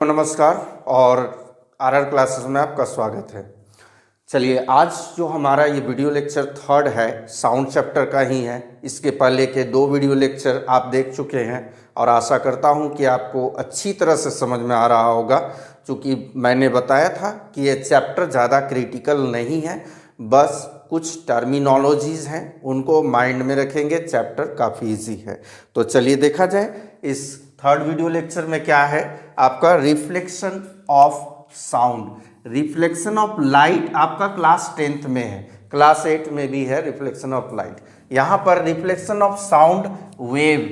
नमस्कार और RR classes में आपका स्वागत है। चलिए, आज जो हमारा ये वीडियो लेक्चर थर्ड है साउंड चैप्टर का ही है। इसके पहले के 2 वीडियो लेक्चर आप देख चुके हैं और आशा करता हूँ कि आपको अच्छी तरह से समझ में आ रहा होगा। क्योंकि मैंने बताया था कि ये चैप्टर ज़्यादा क्रिटिकल नहीं है, बस कुछ टर्मिनोलॉजीज़ हैं उनको माइंड में रखेंगे, चैप्टर काफ़ी इजी है। तो चलिए देखा जाए इस थर्ड वीडियो लेक्चर में क्या है आपका reflection of sound. Reflection of light आपका क्लास 10th में है, क्लास 8 में भी है रिफ्लेक्शन ऑफ लाइट। यहाँ पर reflection of sound wave,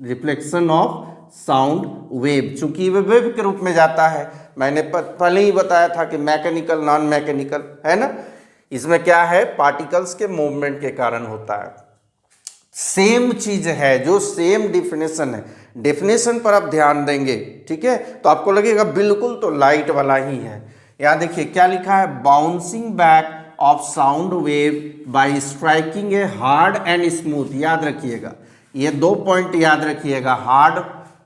reflection of sound wave, चूंकि वे वेव के रूप में जाता है। मैंने पहले ही बताया था कि मैकेनिकल नॉन मैकेनिकल है ना। इसमें क्या है, पार्टिकल्स के मूवमेंट के कारण होता है। सेम चीज है, जो सेम डिफिनेशन है, डेफिनेशन पर आप ध्यान देंगे, ठीक है, तो आपको लगेगा बिल्कुल तो लाइट वाला ही है। यहां देखिए क्या लिखा है, bouncing back of sound wave bye striking a hard and smooth. याद रखिएगा, ये 2 पॉइंट याद रखिएगा, हार्ड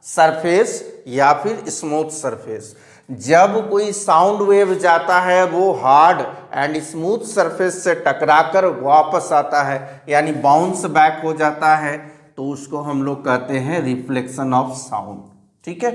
सरफेस या फिर स्मूथ सरफेस। जब कोई साउंड वेव जाता है वो हार्ड एंड स्मूथ सरफेस से टकराकर वापस आता है, यानी बाउंस बैक हो जाता है, तो उसको हम लोग कहते हैं रिफ्लेक्शन ऑफ साउंड। ठीक है,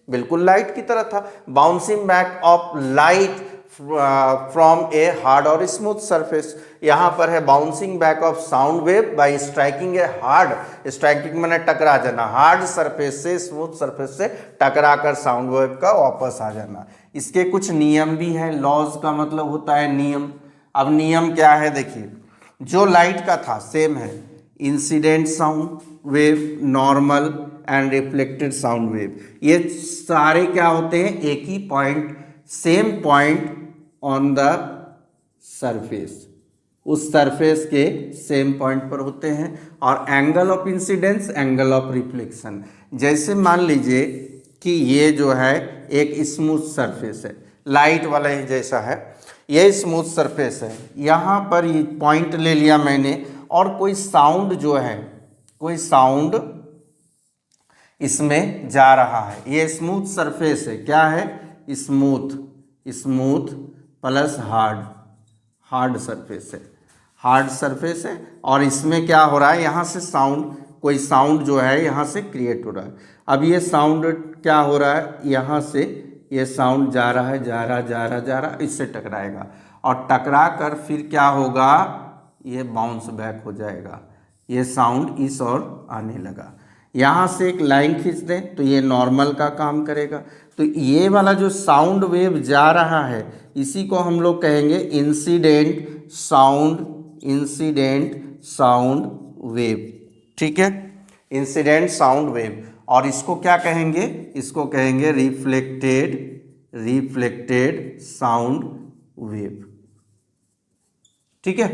बिल्कुल लाइट की तरह था, bouncing back of light from a hard और स्मूथ सरफेस। यहां पर है bouncing back of sound wave bye striking a hard, striking मैंने टकरा जाना, हार्ड सरफेस से स्मूथ सरफेस से टकरा कर साउंड वेव का वापस आ जाना। इसके कुछ नियम भी है, लॉज का मतलब होता है नियम। अब नियम क्या है देखिए, जो लाइट का था सेम है, incident sound wave, normal and reflected sound wave, ये सारे क्या होते हैं, एक ही point, same point on the surface, उस सरफेस के सेम पॉइंट पर होते हैं। और angle of incidence, angle of reflection, जैसे मान लीजिए कि ये जो है एक स्मूथ सरफेस है, लाइट वाला ही जैसा है, ये स्मूथ सरफेस है, यहाँ पर ये पॉइंट ले लिया मैंने, और कोई साउंड जो है, कोई साउंड इसमें जा रहा है, ये स्मूथ सरफेस है, क्या है, smooth, smooth plus hard, hard surface है, हार्ड सरफेस है। और इसमें क्या हो रहा है, यहाँ से साउंड, कोई साउंड जो है यहाँ से क्रिएट हो रहा है। अब ये साउंड क्या हो रहा है, यहाँ से ये साउंड जा रहा है, जा रहा जा रहा जा रहा, इससे टकराएगा, और टकरा कर फिर क्या होगा, ये बाउंस बैक हो जाएगा, ये साउंड इस ओर आने लगा। यहाँ से एक लाइन खींच दें तो ये नॉर्मल का काम करेगा। तो ये वाला जो साउंड वेव जा रहा है इसी को हम लोग कहेंगे incident sound, incident sound wave. ठीक है, इंसिडेंट साउंड वेव। और इसको क्या कहेंगे, इसको कहेंगे रिफ्लेक्टेड, रिफ्लेक्टेड साउंड वेव। ठीक है,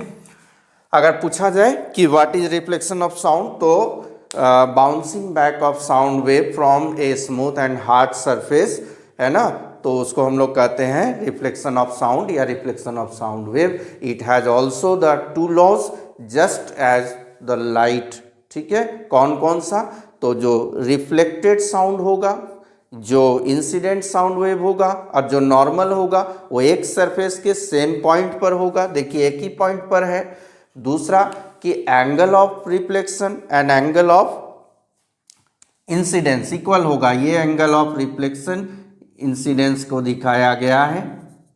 अगर पूछा जाए कि what is reflection of sound, तो bouncing back of sound wave from a smooth and hard surface, है ना, तो उसको हम लोग कहते हैं रिफ्लेक्शन ऑफ साउंड या reflection of sound wave. It has also the 2 laws just as the light. ठीक है, कौन कौन सा, तो जो रिफ्लेक्टेड साउंड होगा, जो इंसिडेंट साउंड वेव होगा, और जो नॉर्मल होगा वो एक सरफेस के सेम पॉइंट पर होगा, देखिए एक ही पॉइंट पर है। दूसरा कि angle of reflection and angle of incidence equal होगा, ये एंगल ऑफ रिफ्लेक्शन इंसिडेंस को दिखाया गया है।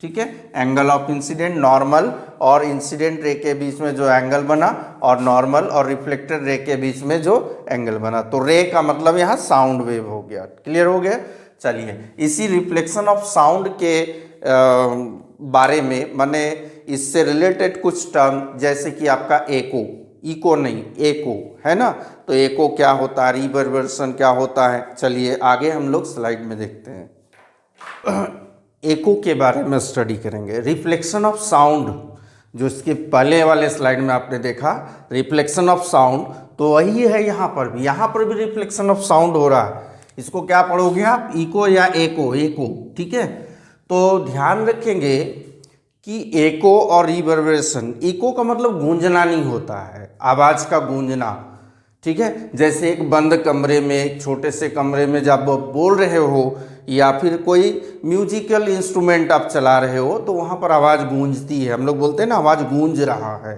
ठीक है, एंगल ऑफ इंसिडेंट, नॉर्मल और इंसिडेंट रे के बीच में जो एंगल बना, और नॉर्मल और रिफ्लेक्टेड रे के बीच में जो एंगल बना, तो रे का मतलब यहाँ साउंड वेव हो गया। क्लियर हो गया। चलिए, इसी रिफ्लेक्शन ऑफ साउंड के बारे में मैंने इससे रिलेटेड कुछ टर्म, जैसे कि आपका एको, इको नहीं एको, है ना, तो एको क्या होता है, रिवर्बरेशन क्या होता है, चलिए आगे हम लोग स्लाइड में देखते हैं। एको के बारे में स्टडी करेंगे। रिफ्लेक्शन ऑफ साउंड, जो इसके पहले वाले स्लाइड में आपने देखा रिफ्लेक्शन ऑफ साउंड, तो वही है यहाँ पर भी, यहाँ पर भी रिफ्लेक्शन ऑफ साउंड हो रहा है। इसको क्या पढ़ोगे आप, इको या एको, एको। ठीक है, तो ध्यान रखेंगे कि एको और रिवर्बरेशन, एको का मतलब गूंजना नहीं होता है, आवाज का गूंजना, ठीक है। जैसे एक बंद कमरे में, एक छोटे से कमरे में जब आप बोल रहे हो या फिर कोई म्यूजिकल इंस्ट्रूमेंट आप चला रहे हो तो वहाँ पर आवाज़ गूंजती है, हम लोग बोलते हैं ना आवाज़ गूंज रहा है,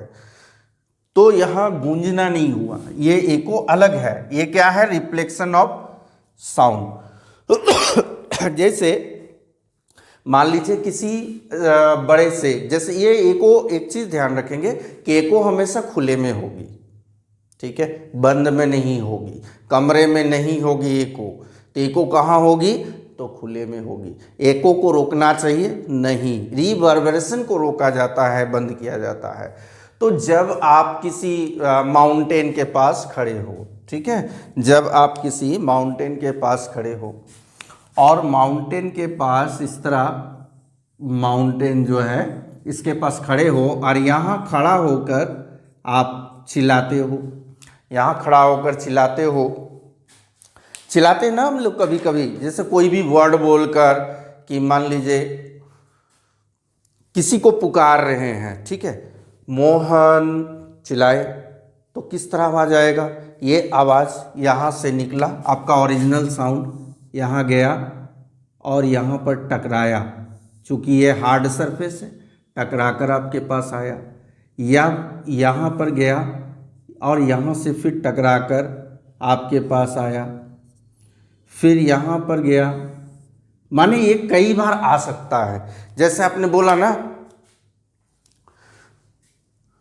तो यहाँ गूंजना नहीं हुआ, ये एको अलग है। ये क्या है? Reflection of sound. जैसे मान लीजिए किसी बड़े से, जैसे ये एको, एक चीज़ ध्यान रखेंगे कि एको हमेशा खुले में होगी, ठीक है, बंद में नहीं होगी, कमरे में नहीं होगी एको। तो एको कहाँ होगी? तो खुले में होगी। एको को रोकना चाहिए? नहीं, रिवर्बरेशन को रोका जाता है, बंद किया जाता है। तो जब आप किसी माउंटेन के पास खड़े हो, ठीक है, जब आप किसी माउंटेन के पास खड़े हो और माउंटेन के पास इस तरह माउंटेन जो है इसके पास खड़े हो और यहाँ खड़ा होकर आप चिल्लाते हो, यहाँ खड़ा होकर चिल्लाते हो, चिल्लाते ना हम लोग कभी कभी, जैसे कोई भी वर्ड बोलकर, कि मान लीजिए किसी को पुकार रहे हैं, ठीक है, मोहन चिल्लाए तो किस तरह आवाज़ आएगा? ये आवाज़ यहाँ से निकला, आपका ओरिजिनल साउंड यहाँ गया और यहाँ पर टकराया, चूँकि ये हार्ड सरफेस है, टकराकर आपके पास आया, या यहाँ पर गया और यहाँ से फिर टकराकर आपके पास आया, फिर यहाँ पर गया, माने ये कई बार आ सकता है। जैसे आपने बोला ना,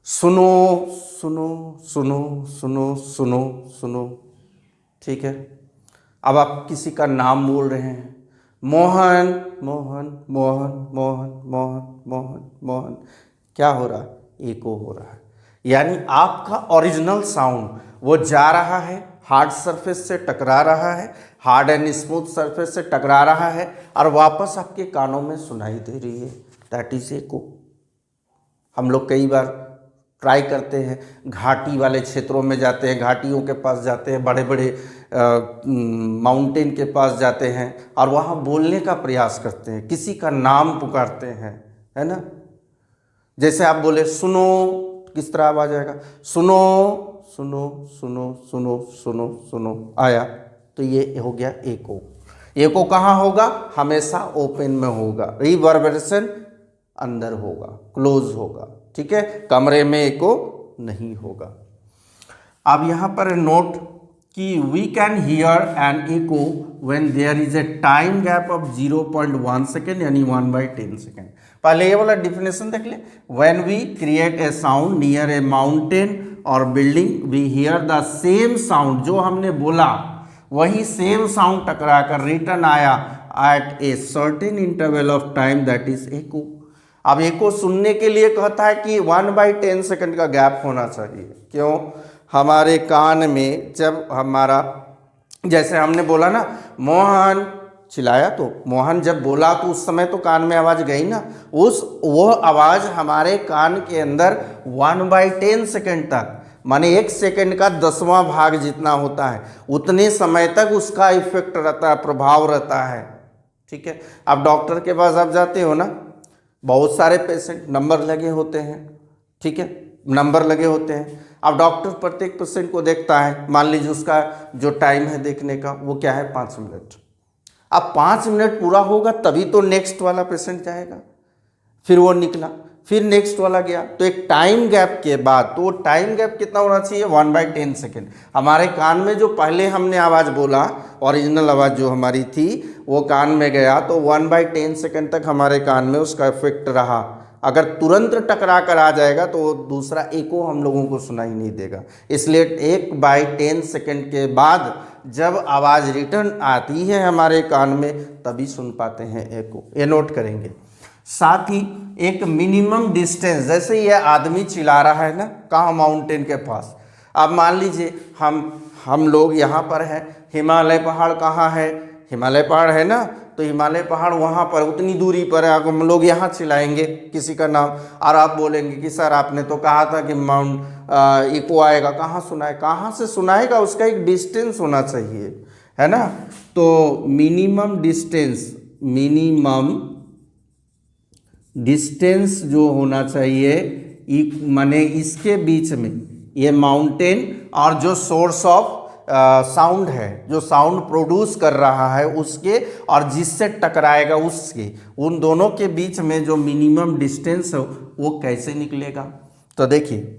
सुनो सुनो सुनो सुनो सुनो सुनो, ठीक है, अब आप किसी का नाम बोल रहे हैं, मोहन मोहन मोहन मोहन मोहन मोहन मोहन, क्या हो रहा है? एको हो रहा है। यानी आपका ओरिजिनल साउंड वो जा रहा है, हार्ड सरफेस से टकरा रहा है, हार्ड एंड स्मूथ सरफेस से टकरा रहा है और वापस आपके कानों में सुनाई दे रही है। दैट इज एको। हम लोग कई बार ट्राई करते हैं, घाटी वाले क्षेत्रों में जाते हैं, घाटियों के पास जाते हैं, बड़े बड़े माउंटेन के पास जाते हैं और वहाँ बोलने का प्रयास करते हैं, किसी का नाम पुकारते हैं, है ना। जैसे आप बोले सुनो, किस तरह आवाज आएगा? सुनो सुनो सुनो सुनो सुनो सुनो, आया, तो ये हो गया एको। एको कहाँ होगा? हमेशा ओपन में होगा, रिवर्बरेशन अंदर होगा, क्लोज होगा, ठीक है, कमरे में एको नहीं होगा। अब यहाँ पर नोट कि we can hear an echo when there is a time gap of 0.1 second, यानी 1/10 सेकेंड। पहले ये वाला डिफिनेशन देख ले, when we create a sound near a mountain और building we hear the same sound, जो हमने बोला वही सेम साउंड टकरा कर रिटर्न आया at a certain interval of time, that is echo. अब एको सुनने के लिए कहता है कि 1/10 सेकेंड का गैप होना चाहिए। क्यों? हमारे कान में जब हमारा, जैसे हमने बोला ना मोहन चिल्लाया, तो मोहन जब बोला तो उस समय तो कान में आवाज़ गई ना, वो आवाज़ हमारे कान के अंदर 1/10 सेकेंड तक, माने 1 सेकेंड का 10वां भाग जितना होता है, उतने समय तक उसका इफेक्ट रहता है, प्रभाव रहता है, ठीक है। अब डॉक्टर के पास आप जाते हो ना, बहुत सारे पेशेंट, नंबर लगे होते हैं, ठीक है, नंबर लगे होते हैं। अब डॉक्टर प्रत्येक पेशेंट को देखता है, मान लीजिए उसका जो टाइम है देखने का वो क्या है? 5 मिनट। अब 5 मिनट पूरा होगा तभी तो नेक्स्ट वाला पेशेंट जाएगा, फिर वो निकला, फिर नेक्स्ट वाला गया, तो एक टाइम गैप के बाद, तो टाइम गैप कितना होना चाहिए? 1/10 सेकेंड। हमारे कान में जो पहले हमने आवाज़ बोला, ओरिजिनल आवाज़ जो हमारी थी वो कान में गया, तो 1/10 सेकेंड तक हमारे कान में उसका इफेक्ट रहा। अगर तुरंत टकरा कर आ जाएगा तो दूसरा एको हम लोगों को सुनाई नहीं देगा। इसलिए 1/10 सेकेंड के बाद जब आवाज़ रिटर्न आती है हमारे कान में तभी सुन पाते हैं एको। ये नोट करेंगे। साथ ही एक मिनिमम डिस्टेंस, जैसे ये आदमी चिल्ला रहा है ना, कहाँ? माउंटेन के पास। अब मान लीजिए हम लोग यहाँ पर हैं, हिमालय पहाड़ कहाँ है? हिमालय पहाड़ है ना, तो हिमालय पहाड़ वहाँ पर उतनी दूरी पर है। हम लोग यहाँ चिल्लाएंगे किसी का नाम और आप बोलेंगे कि सर आपने तो कहा था कि एको आएगा, कहाँ सुनाए? कहाँ से सुनाएगा? उसका एक डिस्टेंस होना चाहिए, है ना। तो मिनिमम डिस्टेंस जो होना चाहिए, माने इसके बीच में ये माउंटेन और जो सोर्स ऑफ साउंड है, जो साउंड प्रोड्यूस कर रहा है उसके और जिससे टकराएगा उसके, उन दोनों के बीच में जो मिनिमम डिस्टेंस है वो कैसे निकलेगा। तो देखिए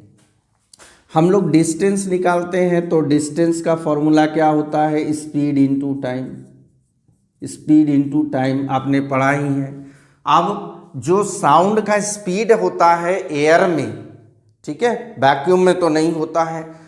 हम लोग डिस्टेंस निकालते हैं तो डिस्टेंस का फॉर्मूला क्या होता है, speed into time. Speed into time आपने पढ़ा ही है। अब जो साउंड का स्पीड होता है एयर में, ठीक है, वैक्यूम में तो नहीं होता है,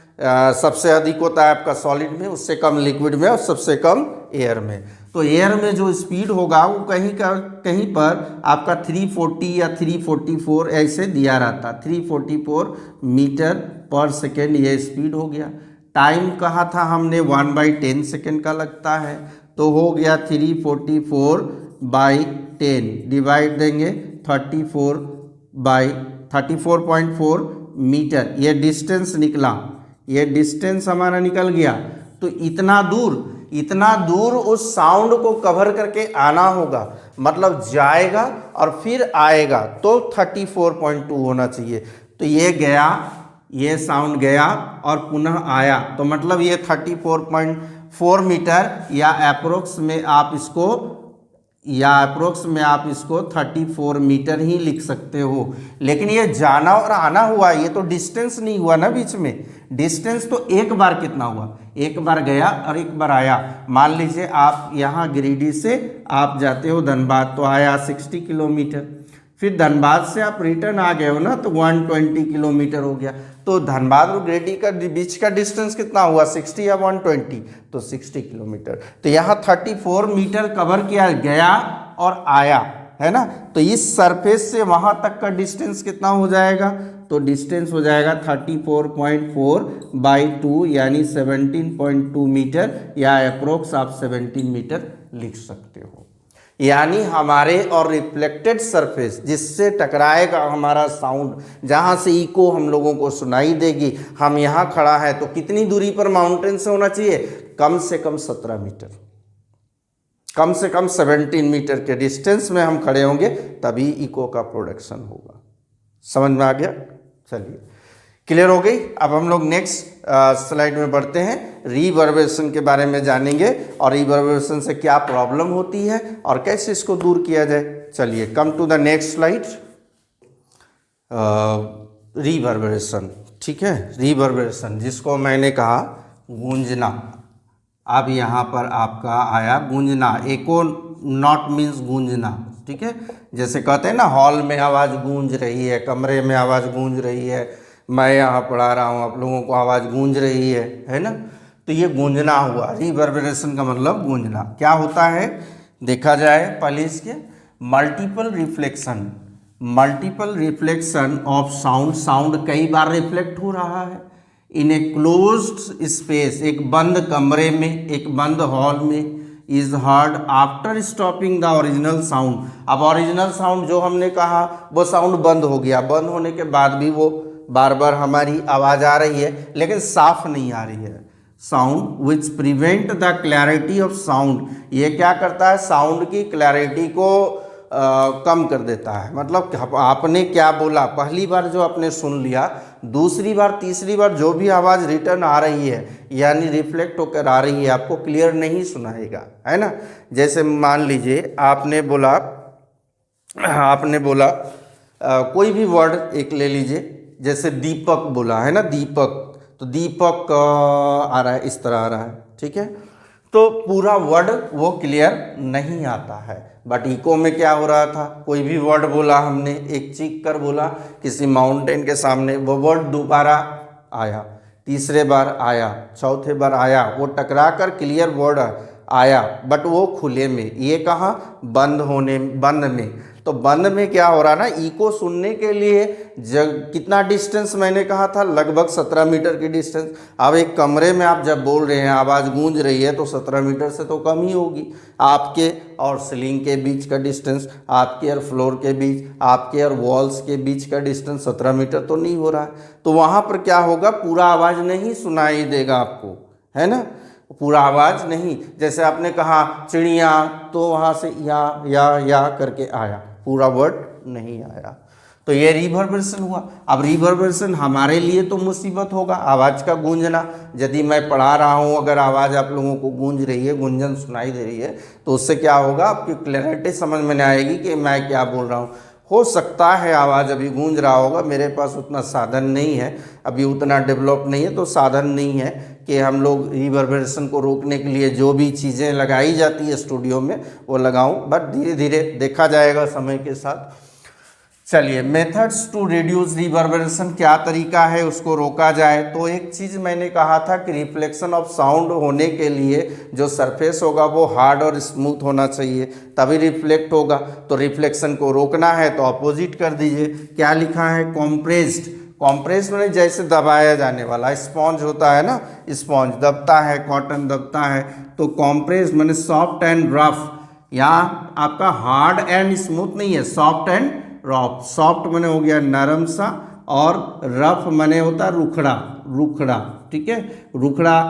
सबसे अधिक होता है आपका सॉलिड में, उससे कम लिक्विड में और सबसे कम एयर में। तो एयर में जो स्पीड होगा वो कहीं पर आपका 340 या 344 ऐसे दिया रहता, 344 मीटर पर सेकेंड ये स्पीड हो गया। टाइम कहा था हमने 1/10 सेकेंड का लगता है, तो हो गया 344/10 डिवाइड देंगे 34/34.4 मीटर, ये डिस्टेंस निकला, ये डिस्टेंस हमारा निकल गया। तो इतना दूर उस साउंड को कवर करके आना होगा, मतलब जाएगा और फिर आएगा, तो 34.2 होना चाहिए। तो ये गया, ये साउंड गया और पुनः आया, तो मतलब ये 34.4 मीटर या अप्रोक्स में आप इसको 34 मीटर ही लिख सकते हो। लेकिन ये जाना और आना हुआ, ये तो डिस्टेंस नहीं हुआ ना बीच में। डिस्टेंस तो एक बार कितना हुआ, एक बार गया और एक बार आया। मान लीजिए आप यहाँ गिरिडीह से आप जाते हो धनबाद, तो आया 60 किलोमीटर, फिर धनबाद से आप रिटर्न आ गए हो ना, तो 120 किलोमीटर हो गया। तो धनबाद और गिरिडीह का बीच का डिस्टेंस कितना हुआ, 60 या 120, तो 60 किलोमीटर। तो यहाँ 34 मीटर कवर किया गया और आया, है ना। तो इस सरफेस से वहाँ तक का डिस्टेंस कितना हो जाएगा, तो डिस्टेंस हो जाएगा 34.4/2 यानी 17.2 मीटर, या अप्रोक्स आप 17 मीटर लिख सकते हो। यानी हमारे और रिफ्लेक्टेड सरफेस जिससे टकराएगा हमारा साउंड, जहाँ से इको हम लोगों को सुनाई देगी, हम यहाँ खड़ा है तो कितनी दूरी पर माउंटेन से होना चाहिए, कम से कम 17 मीटर, कम से कम 17 मीटर के डिस्टेंस में हम खड़े होंगे, तभी इको का प्रोडक्शन होगा। समझ में आ गया। चलिए क्लियर हो गई। अब हम लोग नेक्स्ट स्लाइड में बढ़ते हैं, रिवर्बरेशन के बारे में जानेंगे और रिवर्बरेशन से क्या प्रॉब्लम होती है और कैसे इसको दूर किया जाए। चलिए come to the next slide. Reverberation, ठीक है, रिवर्बरेशन जिसको मैंने कहा गूंजना। अब यहाँ पर आपका आया गूंजना, एको नॉट मीन्स गूंजना, ठीक है। जैसे कहते हैं ना हॉल में आवाज़ गूंज रही है, कमरे में आवाज़ गूंज रही है, मैं यहाँ पढ़ा रहा हूँ आप लोगों को आवाज़ गूंज रही है ना। तो ये गूंजना हुआ, रिवर्बरेशन का मतलब गूंजना। क्या होता है देखा जाए पहले इसके, मल्टीपल रिफ्लेक्शन ऑफ साउंड कई बार रिफ्लेक्ट हो रहा है इन ए क्लोज्ड स्पेस, एक बंद कमरे में, एक बंद हॉल में, is heard after stopping the original sound. अब ओरिजिनल साउंड जो हमने कहा वो साउंड बंद हो गया, बंद होने के बाद भी वो बार बार हमारी आवाज़ आ रही है लेकिन साफ नहीं आ रही है। Sound which prevent the clarity of sound, ये क्या करता है, साउंड की क्लैरिटी को कम कर देता है। मतलब आपने क्या बोला, पहली बार जो आपने सुन लिया, दूसरी बार तीसरी बार जो भी आवाज़ रिटर्न आ रही है यानी रिफ्लेक्ट होकर आ रही है, आपको क्लियर नहीं सुनाएगा, है ना। जैसे मान लीजिए आपने बोला कोई भी वर्ड एक ले लीजिए, जैसे दीपक बोला है ना, दीपक, तो दीपक आ रहा है, इस तरह आ रहा है, ठीक है। तो पूरा वर्ड वो क्लियर नहीं आता है, बट इको में क्या हो रहा था, कोई भी वर्ड बोला हमने, एक चीख कर बोला किसी माउंटेन के सामने, वो वर्ड दोबारा आया, तीसरे बार आया, चौथे बार आया, वो टकरा कर क्लियर वर्ड आया, बट वो खुले में, ये कहाँ, बंद में। तो बंद में क्या हो रहा ना, इको सुनने के लिए कितना डिस्टेंस मैंने कहा था, लगभग 17 मीटर की डिस्टेंस। अब एक कमरे में आप जब बोल रहे हैं, आवाज़ गूंज रही है, तो 17 मीटर से तो कम ही होगी। आपके और सीलिंग के बीच का डिस्टेंस, आपके और फ्लोर के बीच, आपके और वॉल्स के बीच का डिस्टेंस 17 मीटर तो नहीं हो रहा है। तो वहाँ पर क्या होगा, पूरा आवाज़ नहीं सुनाई देगा आपको, है ना, पूरा आवाज़ नहीं। जैसे आपने कहा चिड़िया, तो वहाँ से या करके आया, पूरा वर्ड नहीं आया। तो ये रिवर्बरेशन हुआ। अब रिवर्बरेशन हमारे लिए तो मुसीबत होगा, आवाज़ का गूंजना। यदि मैं पढ़ा रहा हूँ, अगर आवाज़ आप लोगों को गूंज रही है, गूंजन सुनाई दे रही है, तो उससे क्या होगा, आपकी क्लैरिटी समझ में नहीं आएगी कि मैं क्या बोल रहा हूँ। हो सकता है आवाज़ अभी गूंज रहा होगा, मेरे पास उतना साधन नहीं है, अभी उतना डेवलप नहीं है, तो साधन नहीं है कि हम लोग रिवर्बरेशन को रोकने के लिए जो भी चीज़ें लगाई जाती है स्टूडियो में वो लगाऊं, बट धीरे धीरे देखा जाएगा समय के साथ। चलिए, मेथड्स टू रिड्यूस रिवर्बरेशन, क्या तरीका है उसको रोका जाए। तो एक चीज़ मैंने कहा था कि रिफ्लेक्शन ऑफ साउंड होने के लिए जो सरफेस होगा वो हार्ड और स्मूथ होना चाहिए, तभी रिफ्लेक्ट होगा। तो रिफ्लेक्शन को रोकना है तो अपोजिट कर दीजिए। क्या लिखा है, कॉम्प्रेस्ड। कॉम्प्रेस में जैसे दबाया जाने वाला स्पॉन्ज होता है ना, स्पॉन्ज दबता है, कॉटन दबता है, तो कॉम्प्रेस मैंने सॉफ्ट एंड रफ। यहाँ आपका हार्ड एंड स्मूथ नहीं है, सॉफ्ट एंड रफ। सॉफ्ट मने हो गया नरम सा, और रफ मने होता रुखड़ा, रुखड़ा, ठीक है, रुखड़ा।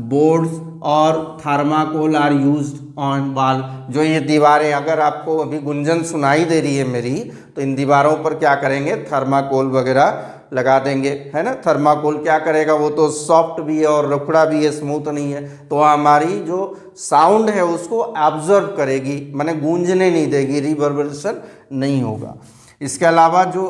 बोर्ड्स और thermocol are used on wall. जो ये दीवारें, अगर आपको अभी गुंजन सुनाई दे रही है मेरी, तो इन दीवारों पर क्या करेंगे, थर्माकोल वगैरह लगा देंगे, है ना। थर्माकोल क्या करेगा, वो तो सॉफ्ट भी है और रुखड़ा भी है, स्मूथ नहीं है, तो हमारी जो साउंड है उसको ऑब्जर्व करेगी, माने गूंजने नहीं देगी, रिवर्बरेशन नहीं होगा। इसके अलावा जो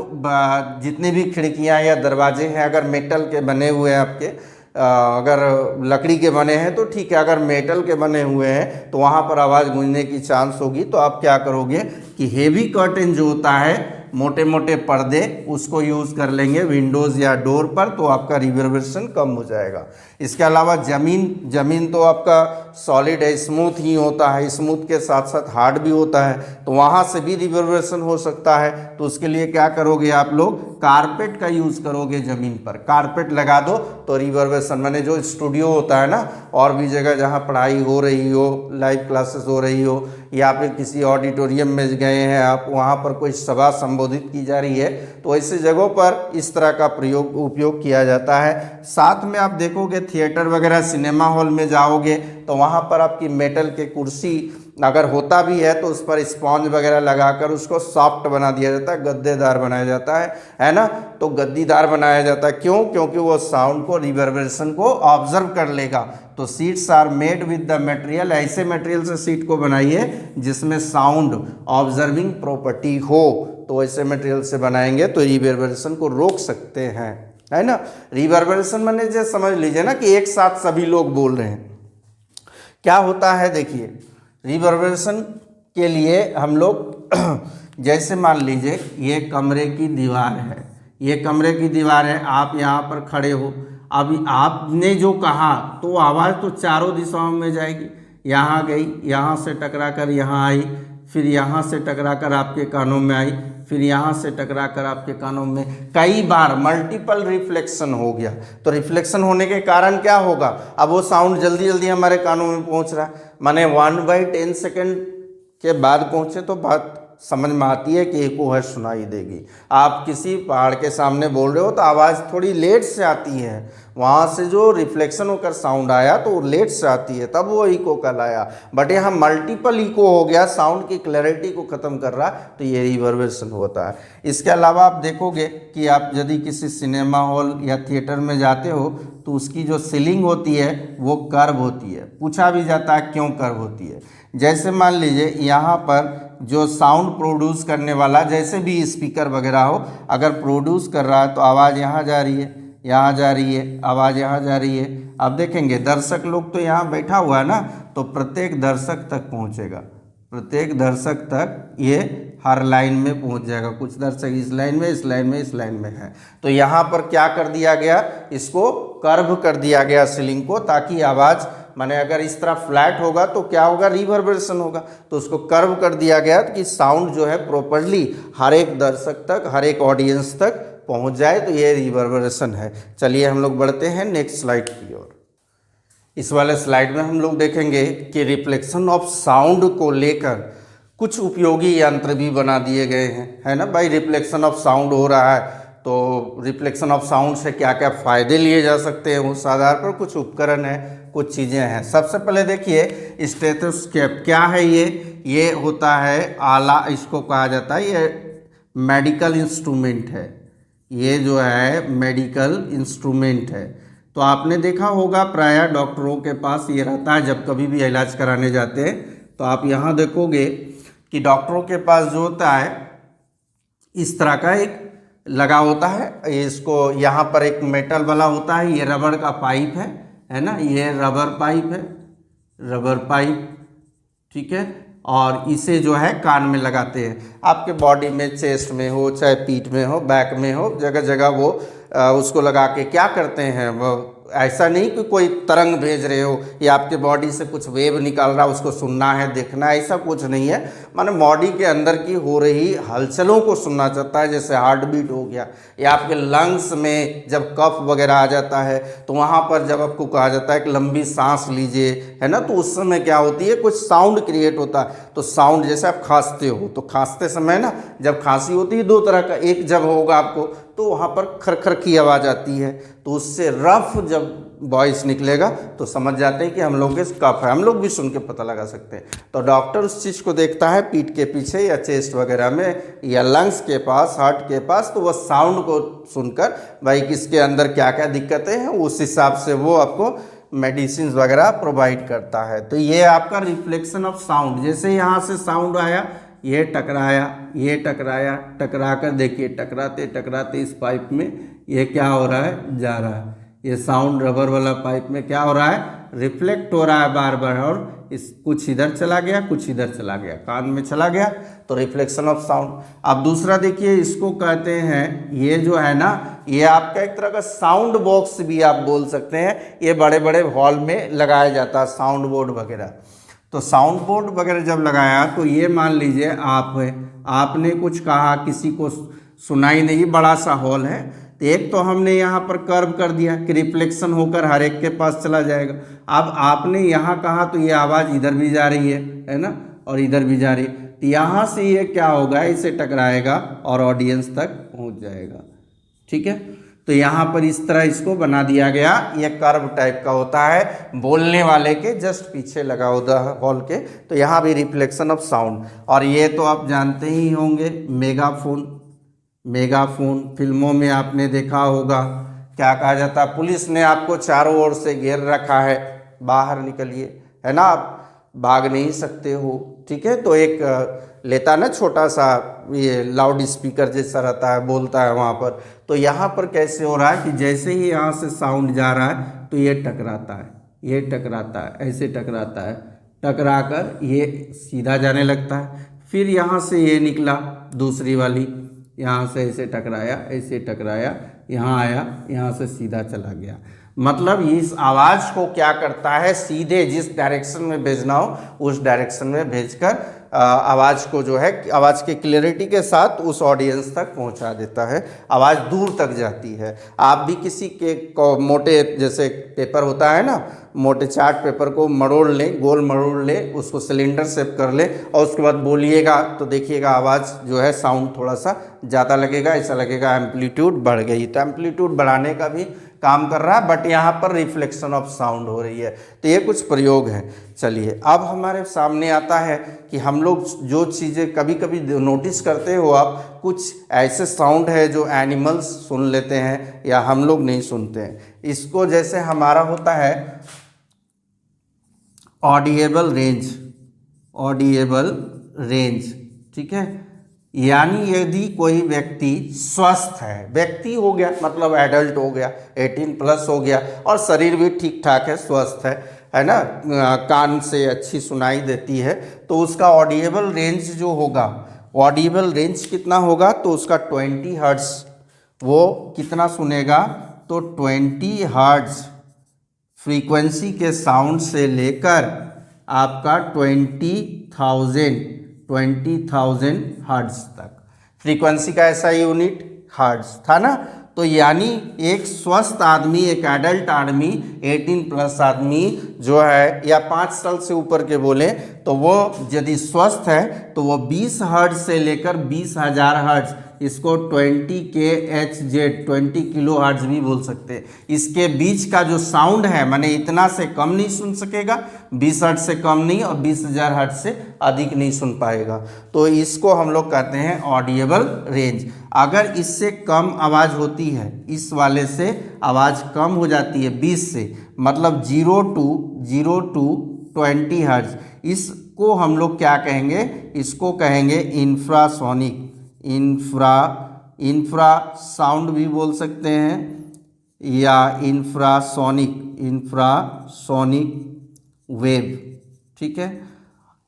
जितने भी खिड़कियां या दरवाजे हैं, अगर मेटल के बने हुए हैं आपके, अगर लकड़ी के बने हैं तो ठीक है, अगर मेटल के बने हुए हैं तो वहाँ पर आवाज़ गूंजने की चांस होगी। तो आप क्या करोगे कि हेवी कर्टेन जो होता है, मोटे मोटे पर्दे, उसको यूज़ कर लेंगे विंडोज़ या डोर पर, तो आपका रिवर्बरेशन कम हो जाएगा। इसके अलावा ज़मीन तो आपका सॉलिड है, स्मूथ ही होता है, स्मूथ के साथ साथ हार्ड भी होता है, तो वहाँ से भी रिवर्बरेशन हो सकता है। तो उसके लिए क्या करोगे आप लोग, कारपेट का यूज़ करोगे ज़मीन पर, कारपेट लगा दो तो रिवर्बरेशन, माने जो स्टूडियो होता है ना, और भी जगह जहाँ पढ़ाई हो रही हो, लाइव क्लासेस हो रही हो, या फिर किसी ऑडिटोरियम में गए हैं आप, वहाँ पर कोई सभा संबोधित की जा रही है, तो ऐसे जगहों पर इस तरह का उपयोग किया जाता है। साथ में आप देखोगे थिएटर वगैरह, सिनेमा हॉल में जाओगे तो वहाँ पर आपकी मेटल के कुर्सी अगर होता भी है तो उस पर स्पॉन्ज वगैरह लगाकर उसको सॉफ्ट बना दिया जाता है, गद्देदार बनाया जाता है ना। तो गद्दीदार बनाया जाता है, क्यों, क्योंकि वो साउंड को, रिवर्बरेशन को ऑब्जर्व कर लेगा। तो seats are made with the material, ऐसे मटेरियल से सीट को बनाइए जिसमें साउंड ऑब्जर्विंग प्रॉपर्टी हो, तो ऐसे मटेरियल से बनाएंगे तो रिवर्बरेशन को रोक सकते हैं, है ना। रिवर्बरेशन मैंने जो समझ लीजिए ना कि एक साथ सभी लोग बोल रहे हैं। क्या होता है, देखिए, रिवर्बरेशन के लिए हम लोग जैसे मान लीजिए ये कमरे की दीवार है, ये कमरे की दीवार है, आप यहाँ पर खड़े हो, अब आपने जो कहा तो आवाज़ तो चारों दिशाओं में जाएगी, यहाँ गई, यहाँ से टकरा कर यहाँ आई, फिर यहाँ से टकरा कर आपके कानों में आई, फिर यहाँ से टकरा कर आपके कानों में, कई बार मल्टीपल रिफ्लेक्शन हो गया। तो रिफ्लेक्शन होने के कारण क्या होगा, अब वो साउंड जल्दी जल्दी हमारे कानों में पहुँच रहा है, माने 1/10 सेकेंड के बाद पहुँचे तो बात समझ में आती है कि एको है, सुनाई देगी। आप किसी पहाड़ के सामने बोल रहे हो तो आवाज़ थोड़ी लेट से आती है, वहाँ से जो रिफ्लेक्शन होकर साउंड आया तो वो लेट से आती है, तब वो इको कहलाया। बट यहाँ मल्टीपल इको हो गया, साउंड की क्लैरिटी को ख़त्म कर रहा, तो ये रिवर्बरेशन होता है। इसके अलावा आप देखोगे कि आप यदि किसी सिनेमा हॉल या थिएटर में जाते हो तो उसकी जो सीलिंग होती है वो कर्व होती है। पूछा भी जाता है क्यों कर्व होती है। जैसे मान लीजिए यहाँ पर जो साउंड प्रोड्यूस करने वाला, जैसे भी स्पीकर वगैरह हो, अगर प्रोड्यूस कर रहा है तो आवाज़ यहाँ जा रही है, यहाँ जा रही है, आवाज़ यहाँ जा रही है। अब देखेंगे दर्शक लोग तो यहाँ बैठा हुआ है ना, तो प्रत्येक दर्शक तक पहुँचेगा, प्रत्येक दर्शक तक ये हर लाइन में पहुँच जाएगा। कुछ दर्शक इस लाइन में, इस लाइन में, इस लाइन में है, तो यहाँ पर क्या कर दिया गया, इसको कर्व कर दिया गया सीलिंग को, ताकि आवाज़, माने अगर इस तरह फ्लैट होगा तो क्या होगा, रिवर्बरेशन होगा, तो उसको कर्व कर दिया गया कि साउंड जो है प्रॉपर्ली हर एक दर्शक तक, हर एक ऑडियंस तक पहुंच जाए, तो ये रिवर्बरेशन है। चलिए हम लोग बढ़ते हैं नेक्स्ट स्लाइड की ओर। इस वाले स्लाइड में हम लोग देखेंगे कि रिफ्लेक्शन ऑफ साउंड को लेकर कुछ उपयोगी यंत्र भी बना दिए गए हैं, है ना भाई। रिफ्लेक्शन ऑफ साउंड हो रहा है तो रिफ्लेक्शन ऑफ साउंड से क्या क्या फ़ायदे लिए जा सकते हैं, उस आधार पर कुछ उपकरण है, कुछ चीज़ें हैं। सबसे पहले देखिए स्टेथोस्कोप क्या है, ये होता है आला, इसको कहा जाता है, ये मेडिकल इंस्ट्रूमेंट है, ये जो है मेडिकल इंस्ट्रूमेंट है। तो आपने देखा होगा प्रायः डॉक्टरों के पास ये रहता है, जब कभी भी इलाज कराने जाते हैं तो आप यहाँ देखोगे कि डॉक्टरों के पास जो होता है इस तरह का एक लगा होता है, इसको यहाँ पर एक मेटल वाला होता है, ये रबड़ का पाइप है ना, ये रबर पाइप है, रबर पाइप, ठीक है। और इसे जो है कान में लगाते हैं। आपके बॉडी में, चेस्ट में हो, चाहे पीठ में हो, बैक में हो, जगह जगह वो उसको लगा के क्या करते हैं, वो ऐसा नहीं कि कोई तरंग भेज रहे हो या आपके बॉडी से कुछ वेव निकल रहा उसको सुनना है, देखना है, ऐसा कुछ नहीं है। माने बॉडी के अंदर की हो रही हलचलों को सुनना चाहता है, जैसे हार्ट बीट हो गया, या आपके लंग्स में जब कफ वगैरह आ जाता है तो वहाँ पर जब आपको कहा जाता है कि लंबी सांस लीजिए, है ना, तो उस समय क्या होती है, कुछ साउंड क्रिएट होता है। तो साउंड, जैसे आप खांसते हो तो खांसते समय ना जब खांसी होती है दो तरह का, एक जब होगा आपको तो वहाँ पर खरखर की आवाज़ आती है, तो उससे रफ जब वॉइस निकलेगा तो समझ जाते हैं कि हम लोग के कफ है, हम लोग भी सुन के पता लगा सकते हैं। तो डॉक्टर उस चीज़ को देखता है पीठ के पीछे या चेस्ट वगैरह में या लंग्स के पास, हार्ट के पास, तो वह साउंड को सुनकर भाई किसके अंदर क्या क्या दिक्कतें हैं उस हिसाब से वो आपको मेडिसिन वगैरह प्रोवाइड करता है। तो ये आपका रिफ्लेक्शन ऑफ साउंड, जैसे यहाँ से साउंड आया, ये टकराया, ये टकराया, टकरा कर देखिए टकराते टकराते इस पाइप में ये क्या हो रहा है, जा रहा है। ये साउंड रबर वाला पाइप में क्या हो रहा है, रिफ्लेक्ट हो रहा है बार बार, और इस कुछ इधर चला गया, कुछ इधर चला गया, कान में चला गया, तो रिफ्लेक्शन ऑफ साउंड। अब दूसरा देखिए, इसको कहते हैं, ये जो है ना, ये आपका एक तरह का साउंड बॉक्स भी आप बोल सकते हैं। ये बड़े बड़े हॉल में लगाया जाता है, साउंड बोर्ड वगैरह। तो साउंड बोर्ड वगैरह जब लगाया तो ये मान लीजिए आप है, आपने कुछ कहा, किसी को सुनाई नहीं, बड़ा सा हॉल है, तो एक तो हमने यहाँ पर कर्व कर दिया कि रिफ्लेक्शन होकर हर एक के पास चला जाएगा। अब आपने यहाँ कहा तो ये आवाज़ इधर भी जा रही है ना, और इधर भी जा रही है, तो यहाँ से ये क्या होगा, इसे टकराएगा और ऑडियंस तक पहुँच जाएगा, ठीक है। तो यहाँ पर इस तरह इसको बना दिया गया, ये कर्व टाइप का होता है, बोलने वाले के जस्ट पीछे लगा होता है हॉल के। तो यहाँ भी रिफ्लेक्शन ऑफ साउंड। और ये तो आप जानते ही होंगे, मेगाफोन। मेगाफोन फिल्मों में आपने देखा होगा, क्या कहा जाता है, पुलिस ने आपको चारों ओर से घेर रखा है, बाहर निकलिए, है ना, आप भाग नहीं सकते हो, ठीक है। तो एक लेता ना छोटा सा ये लाउड स्पीकर जैसा रहता है, बोलता है वहाँ पर। तो यहाँ पर कैसे हो रहा है कि जैसे ही यहाँ से साउंड जा रहा है तो ये टकराता है, ये टकराता है, ऐसे टकराता है, टकरा कर ये सीधा जाने लगता है। फिर यहाँ से ये निकला दूसरी वाली, यहाँ से ऐसे टकराया, ऐसे टकराया, यहाँ आया, यहाँ से सीधा चला गया। मतलब इस आवाज़ को क्या करता है, सीधे जिस डायरेक्शन में भेजना हो उस डायरेक्शन में भेजकर आवाज़ को जो है, आवाज़ की क्लैरिटी के साथ उस ऑडियंस तक पहुंचा देता है, आवाज़ दूर तक जाती है। आप भी किसी के मोटे जैसे पेपर होता है ना, मोटे चार्ट पेपर को मरोड़ लें, गोल मरोड़ लें, उसको सिलेंडर शेप कर लें और उसके बाद बोलिएगा तो देखिएगा आवाज़ जो है, साउंड थोड़ा सा ज़्यादा लगेगा, ऐसा लगेगा एम्पलीट्यूड बढ़ गई। तो एम्पलीट्यूड बढ़ाने का भी काम कर रहा है, बट यहाँ पर रिफ्लेक्शन ऑफ साउंड हो रही है। तो ये कुछ प्रयोग है। चलिए अब हमारे सामने आता है कि हम लोग जो चीज़ें कभी कभी नोटिस करते हो आप, कुछ ऐसे साउंड है जो एनिमल्स सुन लेते हैं या हम लोग नहीं सुनते हैं। इसको जैसे हमारा होता है ऑडिएबल रेंज, ऑडिएबल रेंज, ठीक है। यानी यदि कोई व्यक्ति स्वस्थ है, व्यक्ति हो गया मतलब एडल्ट हो गया, 18+ हो गया और शरीर भी ठीक ठाक है, स्वस्थ है ना, कान से अच्छी सुनाई देती है, तो उसका ऑडिएबल रेंज जो होगा, ऑडिएबल रेंज कितना होगा, तो उसका 20 हर्ट्ज, वो कितना सुनेगा, तो 20 हर्ट्ज फ्रीक्वेंसी के साउंड से लेकर आपका 20,000 हर्ट्ज तक, फ्रीक्वेंसी का ऐसा यूनिट हर्ट्ज था ना। तो यानी एक स्वस्थ आदमी, एक एडल्ट आदमी, 18+ आदमी जो है, या 5 साल से ऊपर के बोले तो वो यदि स्वस्थ है तो वो 20 हर्ट्ज से लेकर 20,000 हर्ट्ज इसको 20 kHz 20 किलो हर्ट्ज भी बोल सकते हैं। इसके बीच का जो साउंड है माने इतना से कम नहीं सुन सकेगा, 20 हर्ट्ज से कम नहीं और 20,000 हर्ट्ज से अधिक नहीं सुन पाएगा। तो इसको हम लोग कहते हैं ऑडिएबल रेंज। अगर इससे कम आवाज़ होती है, इस वाले से आवाज़ कम हो जाती है 20 से, मतलब 0 to 20 हर्ट्ज, इसको हम लोग क्या कहेंगे? इसको कहेंगे इंफ्रासोनिक। इंफ्रा साउंड भी बोल सकते हैं या इंफ्रासोनिक वेव। ठीक है,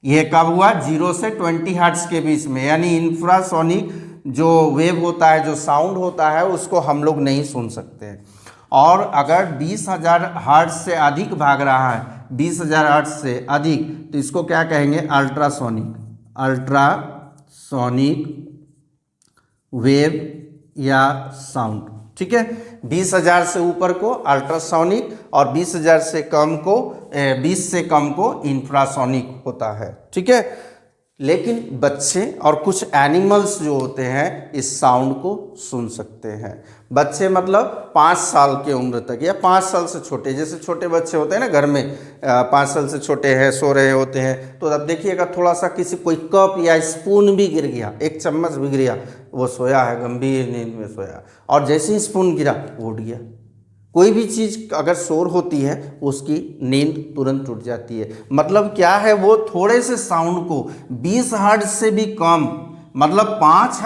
यह कब हुआ? 0 से 20 हर्ट्ज के बीच में, यानी इंफ्रासोनिक जो वेव होता है, जो साउंड होता है, उसको हम लोग नहीं सुन सकते हैं। और अगर 20,000 हर्ट्ज से अधिक भाग रहा है, 20,000 हर्ट्ज से अधिक, तो इसको क्या कहेंगे? अल्ट्रासोनिक वेव या साउंड। ठीक है, 20,000 से ऊपर को अल्ट्रासोनिक और 20,000 से कम को 20 से कम को इंफ्रासोनिक होता है। ठीक है, लेकिन बच्चे और कुछ एनिमल्स जो होते हैं इस साउंड को सुन सकते हैं। बच्चे मतलब 5 साल के उम्र तक या 5 साल से छोटे, जैसे छोटे बच्चे होते हैं ना घर में, 5 साल से छोटे हैं, सो रहे होते हैं, तो अब देखिएगा थोड़ा सा किसी कोई कप या स्पून भी गिर गया, एक चम्मच भी गिर गया, वो सोया है, गंभीर नींद में सोया, और जैसे ही स्पून गिरा वो उठ गया। कोई भी चीज़ अगर शोर होती है उसकी नींद तुरंत टूट जाती है। मतलब क्या है, वो थोड़े से साउंड को 20 हर्ट्ज से भी कम, मतलब 5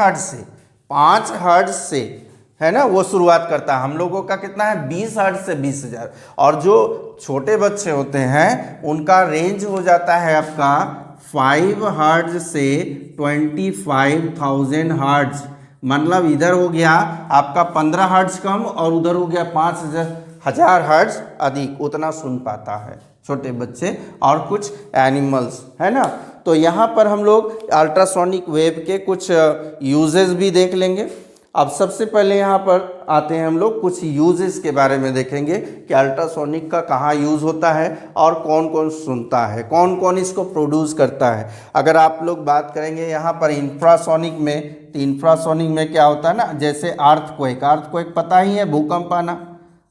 हर्ट्ज से है ना, वो शुरुआत करता है। हम लोगों का कितना है? 20 हर्ट्ज से 20,000। और जो छोटे बच्चे होते हैं उनका रेंज हो जाता है आपका 5 हर्ट्ज से 25,000 हर्ट्ज। मतलब इधर हो गया आपका 15 हर्ट्ज कम और उधर हो गया 5,000 हर्ट्ज अधिक, उतना सुन पाता है छोटे बच्चे और कुछ एनिमल्स, है ना। तो यहाँ पर हम लोग अल्ट्रासोनिक वेव के कुछ यूजेस भी देख लेंगे। अब सबसे पहले यहाँ पर आते हैं हम लोग कुछ यूजेस के बारे में देखेंगे कि अल्ट्रासोनिक का कहाँ यूज़ होता है और कौन कौन सुनता है, कौन कौन इसको प्रोड्यूस करता है। अगर आप लोग बात करेंगे यहाँ पर इंफ्रासोनिक में, तो इंफ्रासोनिक में क्या होता है ना, जैसे अर्थक्वेक पता ही है, भूकंप आना।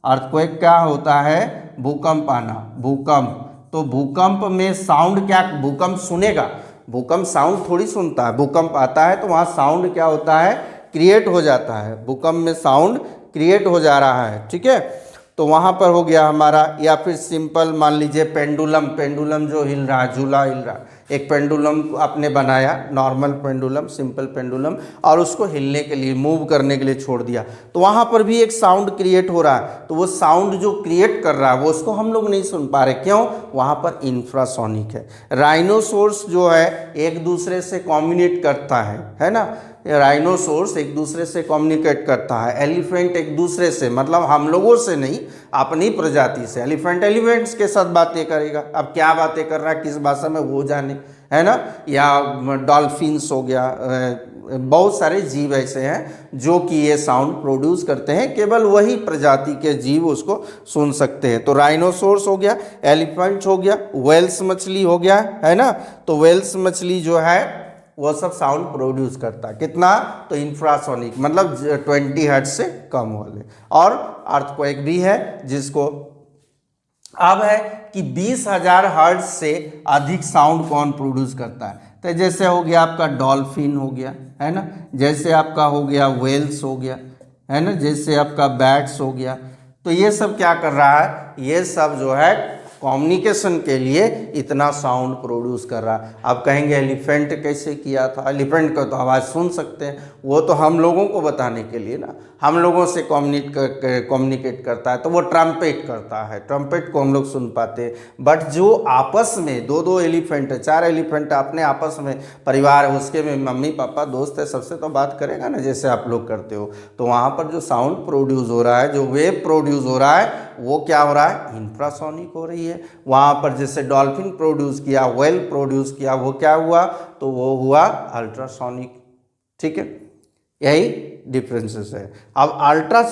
अर्थक्वेक क्या होता है? भूकंप आना, भूकंप। तो भूकंप में साउंड क्या, भूकंप सुनेगा? भूकंप साउंड थोड़ी सुनता है। भूकंप आता है तो वहाँ साउंड क्या होता है? क्रिएट हो जाता है। भूकंप में साउंड क्रिएट हो जा रहा है। ठीक है, तो वहाँ पर हो गया हमारा। या फिर सिंपल मान लीजिए पेंडुलम जो हिल रहा है, झूला हिल रहा है, एक पेंडुलम आपने बनाया, नॉर्मल पेंडुलम, सिंपल पेंडुलम, और उसको हिलने के लिए, मूव करने के लिए छोड़ दिया, तो वहाँ पर भी एक साउंड क्रिएट हो रहा है। तो वो साउंड जो क्रिएट कर रहा है वो उसको हम लोग नहीं सुन पा रहे, क्यों? वहाँ पर इंफ्रासोनिक है। राइनोसोर्स जो है एक दूसरे से कम्युनिकेट करता है ना, राइनोसोर्स एक दूसरे से कम्युनिकेट करता है। एलिफेंट एक दूसरे से, मतलब हम लोगों से नहीं, अपनी प्रजाति से। एलिफेंट्स के साथ बातें करेगा। अब क्या बातें कर रहा है, किस भाषा में, वो जाने, है ना। या डॉल्फिन्स हो गया, बहुत सारे जीव ऐसे हैं जो कि ये साउंड प्रोड्यूस करते हैं, केवल वही प्रजाति के जीव उसको सुन सकते हैं। तो राइनोसोर्स हो गया, एलिफेंट हो गया, व्हेल्स मछली हो गया, है ना। तो व्हेल्स मछली जो है वो सब साउंड प्रोड्यूस करता है। कितना? तो इंफ्रासोनिक, मतलब 20 हर्ट्ज से कम वाले। और अर्थक्वेक भी है जिसको, अब है कि 20,000 हर्ट्ज से अधिक साउंड कौन प्रोड्यूस करता है। तो जैसे हो गया आपका डॉल्फिन हो गया, है ना, जैसे आपका हो गया व्हेल्स हो गया, है ना, जैसे आपका बैट्स हो गया। तो ये सब क्या कर रहा है? ये सब जो है कम्युनिकेशन के लिए इतना साउंड प्रोड्यूस कर रहा है। अब कहेंगे एलिफेंट कैसे किया था? एलिफेंट का तो आवाज़ सुन सकते हैं, वो तो हम लोगों को बताने के लिए ना, हम लोगों से कम्युनिकेट करता है, तो वो ट्रम्पेट करता है, ट्रम्पेट को हम लोग सुन पाते हैं। बट जो आपस में दो एलिफेंट है, 4 एलिफेंट अपने आपस में, परिवार है उसके में, मम्मी पापा दोस्त है, सबसे तो बात करेगा ना, जैसे आप लोग करते हो। तो वहाँ पर जो साउंड प्रोड्यूस हो रहा है, जो वेव प्रोड्यूस हो रहा है, वो क्या हो रहा है? इंफ्रासोनिक हो रही है। वहाँ पर जैसे डॉल्फिन प्रोड्यूस किया, व्हेल प्रोड्यूस किया, वो क्या हुआ? तो वो हुआ अल्ट्रासोनिक। ठीक है, यही डिफरेंसेस है। अब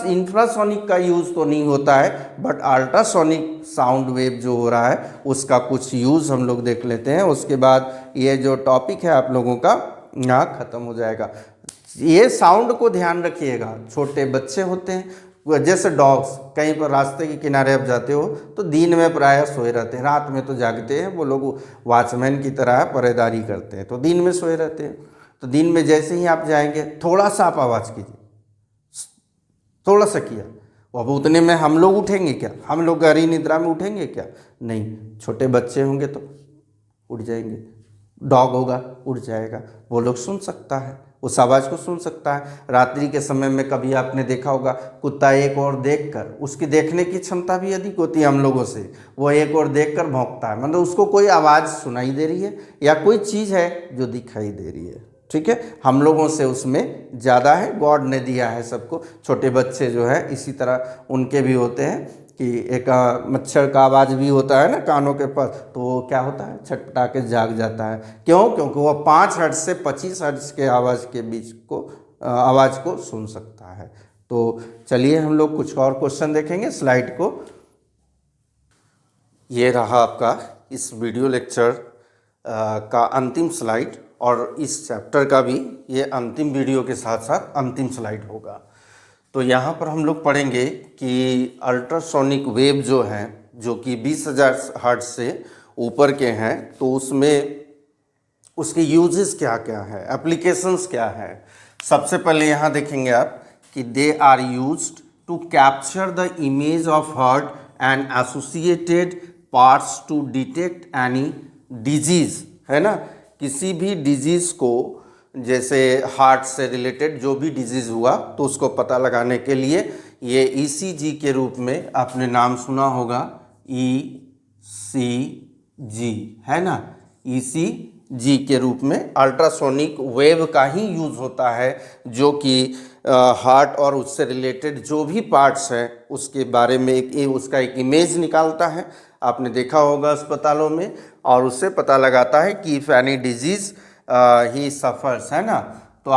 इंफ्रासोनिक का यूज़ तो नहीं होता है, बट अल्ट्रासोनिक साउंड वेव जो हो रहा है उसका कुछ यूज़ हम लोग देख लेते हैं। उसके बाद ये जो टॉपिक है आप लोगों का यहाँ ख़त्म हो जाएगा। ये साउंड को ध्यान रखिएगा। छोटे बच्चे होते हैं, जैसे डॉग्स, कहीं पर रास्ते के किनारे आप जाते हो तो दिन में प्रायः सोए रहते हैं, रात में तो जागते हैं। वो लोग वॉचमैन की तरह पहरेदारी करते हैं, तो दिन में सोए रहते हैं। तो दिन में जैसे ही आप जाएंगे, थोड़ा सा आप आवाज़ कीजिए, थोड़ा सा किया, अब उतने में हम लोग उठेंगे क्या? हम लोग गहरी निद्रा में उठेंगे क्या? नहीं। छोटे बच्चे होंगे तो उठ जाएंगे, डॉग होगा उठ जाएगा, वो लोग सुन सकता है, उस आवाज़ को सुन सकता है। रात्रि के समय में कभी आपने देखा होगा, कुत्ता एक और देखकर, उसकी देखने की क्षमता भी अधिक होती है हम लोगों से, वो एक और देखकर भौंकता है, मतलब उसको कोई आवाज़ सुनाई दे रही है या कोई चीज़ है जो दिखाई दे रही है। ठीक है, हम लोगों से उसमें ज़्यादा है, गॉड ने दिया है सबको। छोटे बच्चे जो है इसी तरह उनके भी होते हैं कि एक मच्छर का आवाज़ भी होता है ना कानों के पास, तो वो क्या होता है, छटपटा के जाग जाता है। क्यों? क्योंकि वो 5 हर्ट्ज से 25 हर्ट्ज के आवाज़ के बीच को आवाज़ को सुन सकता है। तो चलिए हम लोग कुछ और क्वेश्चन देखेंगे। स्लाइड को, ये रहा आपका इस वीडियो लेक्चर का अंतिम स्लाइड, और इस चैप्टर का भी ये अंतिम वीडियो के साथ साथ अंतिम स्लाइड होगा। तो यहाँ पर हम लोग पढ़ेंगे कि अल्ट्रासोनिक वेव जो हैं, जो कि 20,000 हर्ट्ज से ऊपर के हैं, तो उसमें उसके यूजेस क्या क्या है, एप्लीकेशंस क्या है। सबसे पहले यहाँ देखेंगे आप कि they are used to capture the image of heart and associated parts to detect any disease, है ना। किसी भी डिजीज़ को, जैसे हार्ट से रिलेटेड जो भी डिजीज़ हुआ तो उसको पता लगाने के लिए ये ईसीजी के रूप में आपने नाम सुना होगा, ईसीजी, है ना। ईसीजी के रूप में अल्ट्रासोनिक वेव का ही यूज़ होता है, जो कि हार्ट और उससे रिलेटेड जो भी पार्ट्स हैं उसके बारे में उसका एक इमेज निकालता है। आपने देखा होगा अस्पतालों में, और उससे पता लगाता है कि if any disease he suffers, है ना। तो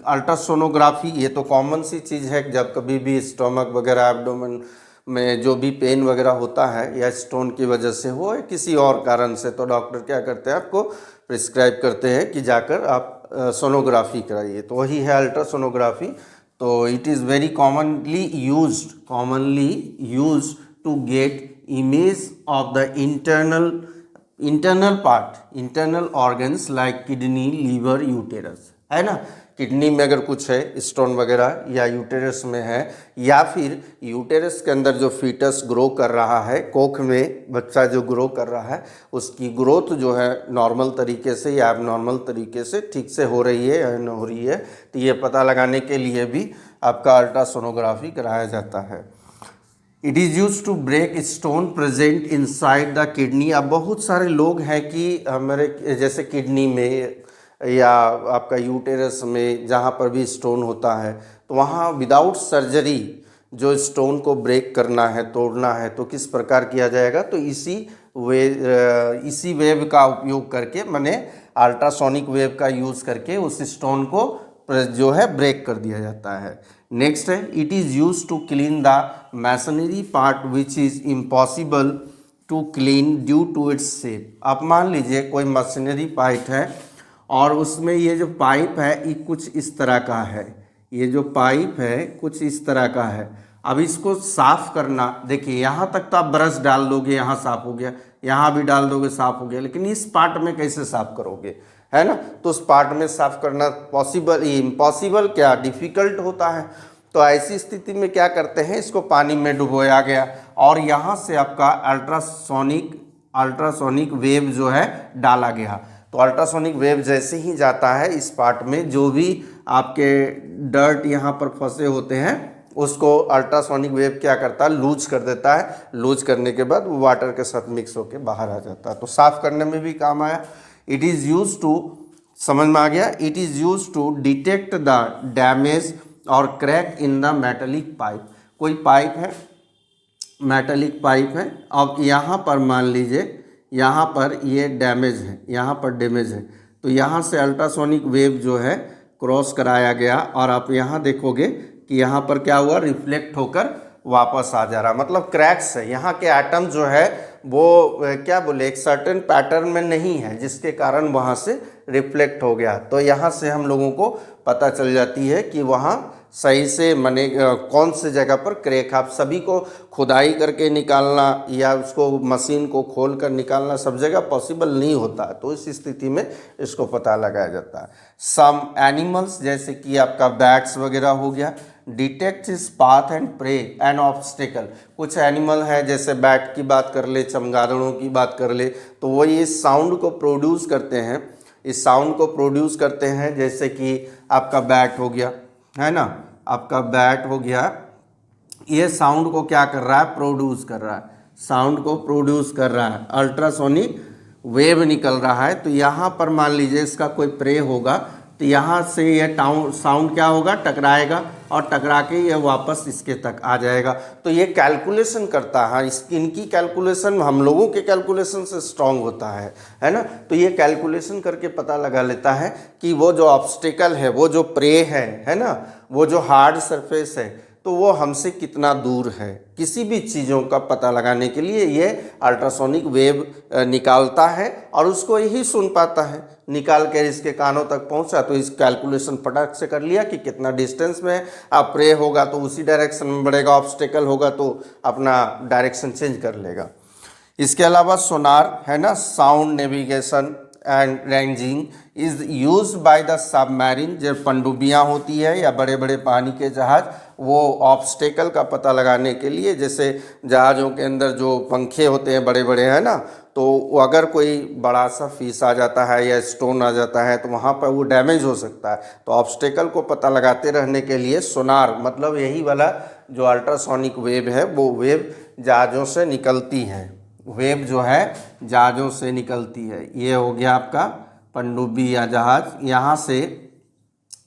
अल्ट्रासोनोग्राफी ये तो कॉमन सी चीज़ है। जब कभी भी स्टमक वगैरह, एब्डोमेन में जो भी पेन वगैरह होता है, या स्टोन की वजह से हो या किसी और कारण से, तो डॉक्टर क्या करते हैं, आपको प्रिस्क्राइब करते हैं कि जाकर आप सोनोग्राफी कराइए। तो वही है अल्ट्रासोनोग्राफी। तो it is very commonly used to get image of the internal organs like kidney, liver, uterus, है ना। किडनी में अगर कुछ है, स्टोन वगैरह, या यूटेरस में है, या फिर यूटेरस के अंदर जो फीटस ग्रो कर रहा है, कोख में बच्चा जो ग्रो कर रहा है, उसकी ग्रोथ जो है नॉर्मल तरीके से या एबनॉर्मल तरीके से ठीक से हो रही है या न हो रही है, तो ये पता लगाने के लिए भी आपका अल्ट्रासोनोग्राफी कराया जाता है। It is use to break stone present inside the kidney. अब बहुत सारे लोग हैं कि हमारे जैसे किडनी में या आपका यूटेरस में जहाँ पर भी स्टोन होता है, तो वहाँ विदाउट सर्जरी जो स्टोन को ब्रेक करना है, तोड़ना है, तो किस प्रकार किया जाएगा, तो इसी वेव का उपयोग करके, माने अल्ट्रासोनिक वेव का यूज़ करके उस स्टोन को जो है ब्रेक कर दिया जाता है। नेक्स्ट है, it is use to clean the masonry part which is impossible to clean due to its shape. आप मान लीजिए कोई मशीनरी पाइप है, और उसमें ये जो पाइप है ये कुछ इस तरह का है, ये जो पाइप है कुछ इस तरह का है। अब इसको साफ़ करना, देखिए यहाँ तक तो आप ब्रश डाल दोगे, यहाँ साफ़ हो गया, यहाँ भी डाल दोगे, साफ़ हो गया, लेकिन इस पार्ट में कैसे साफ़ करोगे, है ना। तो उस पार्ट में साफ़ करना पॉसिबल, इम्पॉसिबल क्या, डिफ़िकल्ट होता है। तो ऐसी स्थिति में क्या करते हैं, इसको पानी में डुबोया गया, और यहाँ से आपका अल्ट्रासोनिक वेव जो है डाला गया। तो अल्ट्रासोनिक वेव जैसे ही जाता है इस पार्ट में, जो भी आपके डर्ट यहाँ पर फंसे होते हैं, उसको अल्ट्रासोनिक वेव क्या करता है, लूज कर देता है। लूज करने के बाद वो वाटर के साथ मिक्स होकर बाहर आ जाता है, तो साफ़ करने में भी काम आया। इट इज़ यूज टू, समझ में आ गया, it is use to detect the damage और crack in the metallic pipe. कोई पाइप है, मेटेलिक पाइप है, अब यहाँ पर मान लीजिए यहाँ पर ये डैमेज है, यहाँ पर डैमेज है, तो यहाँ से अल्ट्रासोनिक वेव जो है क्रॉस कराया गया, और आप यहाँ देखोगे कि यहाँ पर क्या हुआ, रिफ्लेक्ट होकर वापस आ जा रहा, मतलब क्रैक्स है, यहाँ के एटम जो है वो क्या बोले एक सर्टेन पैटर्न में नहीं है, जिसके कारण वहाँ से रिफ्लेक्ट हो गया। तो यहाँ से हम लोगों को पता चल जाती है कि वहाँ सही से माने कौन से जगह पर क्रैक। आप सभी को खुदाई करके निकालना या उसको मशीन को खोल कर निकालना सब जगह पॉसिबल नहीं होता, तो इस स्थिति में इसको पता लगाया जाता है। सम एनिमल्स जैसे कि आपका बैट्स वगैरह हो गया, detect his path and prey and obstacle. कुछ एनिमल है जैसे बैट की बात कर ले, चमगादड़ों की बात कर ले, तो वो ये साउंड को प्रोड्यूस करते हैं, इस साउंड को प्रोड्यूस करते हैं। जैसे कि आपका बैट हो गया, है ना, आपका बैट हो गया, ये साउंड को क्या कर रहा है, प्रोड्यूस कर रहा है, साउंड को प्रोड्यूस कर रहा है, अल्ट्रासोनिक वेव निकल रहा है। तो यहाँ पर मान लीजिए इसका कोई प्रे होगा, तो यहाँ से ये साउंड क्या होगा, टकराएगा और टकरा के ये वापस इसके तक आ जाएगा। तो ये कैलकुलेशन करता है, इनकी कैलकुलेशन हम लोगों के कैलकुलेशन से स्ट्रांग होता है ना। तो ये कैलकुलेशन करके पता लगा लेता है कि वो जो ऑब्स्टिकल है, वो जो प्रे है ना, वो जो हार्ड सरफेस है, तो वो हमसे कितना दूर है। किसी भी चीज़ों का पता लगाने के लिए ये अल्ट्रासोनिक वेव निकालता है और उसको यही सुन पाता है, निकाल कर इसके कानों तक पहुंचा तो इस कैलकुलेशन फटाक से कर लिया कि कितना डिस्टेंस में है। अब प्रे होगा तो उसी डायरेक्शन में बढ़ेगा, ऑब्स्टिकल होगा तो अपना डायरेक्शन चेंज कर लेगा। इसके अलावा सोनार है ना, sound navigation and ranging is use by the submarine. जब पनडुब्बियाँ होती है या बड़े बड़े पानी के जहाज, वो ऑब्स्टेकल का पता लगाने के लिए, जैसे जहाज़ों के अंदर जो पंखे होते हैं बड़े बड़े, है ना, तो अगर कोई बड़ा सा फीस आ जाता है या स्टोन आ जाता है तो वहाँ पर वो डैमेज हो सकता है। तो ऑब्स्टेकल को पता लगाते रहने के लिए सोनार, मतलब यही वाला जो अल्ट्रासोनिक वेव है, वो वेव जहाज़ों से निकलती है, वेव जो है जहाज़ों से निकलती है। ये हो गया आपका पनडुब्बी या जहाज़। यहाँ से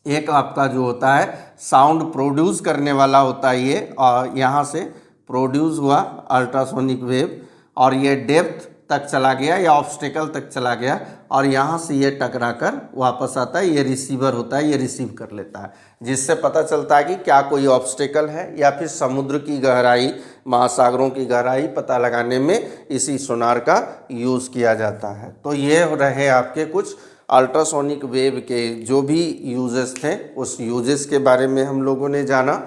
एक आपका जो होता है साउंड प्रोड्यूस करने वाला होता है ये, और यहाँ से प्रोड्यूस हुआ अल्ट्रासोनिक वेव और ये डेप्थ तक चला गया या ऑब्स्टिकल तक चला गया और यहाँ से ये टकरा कर वापस आता है। ये रिसीवर होता है, ये रिसीव कर लेता है, जिससे पता चलता है कि क्या कोई ऑब्स्टिकल है या फिर समुद्र की गहराई, महासागरों की गहराई पता लगाने में इसी सोनार का यूज़ किया जाता है। तो ये रहे आपके कुछ अल्ट्रासोनिक वेव के जो भी यूजेस थे, उस यूजेस के बारे में हम लोगों ने जाना।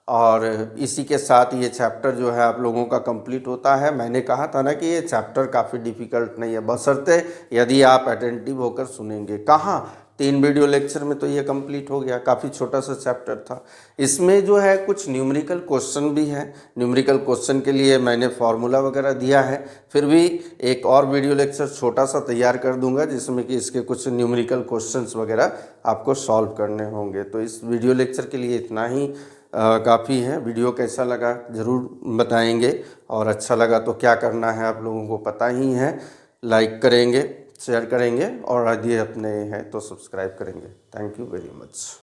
और इसी के साथ ये चैप्टर जो है आप लोगों का कंप्लीट होता है। मैंने कहा था ना कि ये चैप्टर काफ़ी डिफ़िकल्ट नहीं है, बशर्ते यदि आप अटेंटिव होकर सुनेंगे। कहाँ 3 वीडियो लेक्चर में तो ये कंप्लीट हो गया, काफ़ी छोटा सा चैप्टर था। इसमें जो है कुछ न्यूमेरिकल क्वेश्चन भी है, न्यूमेरिकल क्वेश्चन के लिए मैंने फार्मूला वगैरह दिया है। फिर भी एक और वीडियो लेक्चर छोटा सा तैयार कर दूंगा जिसमें कि इसके कुछ न्यूमेरिकल क्वेश्चंस वगैरह आपको सॉल्व करने होंगे। तो इस वीडियो लेक्चर के लिए इतना ही काफ़ी है। वीडियो कैसा लगा ज़रूर बताएंगे, और अच्छा लगा तो क्या करना है आप लोगों को पता ही है, लाइक करेंगे, शेयर करेंगे और यदि अपने हैं तो सब्सक्राइब करेंगे। Thank you very much.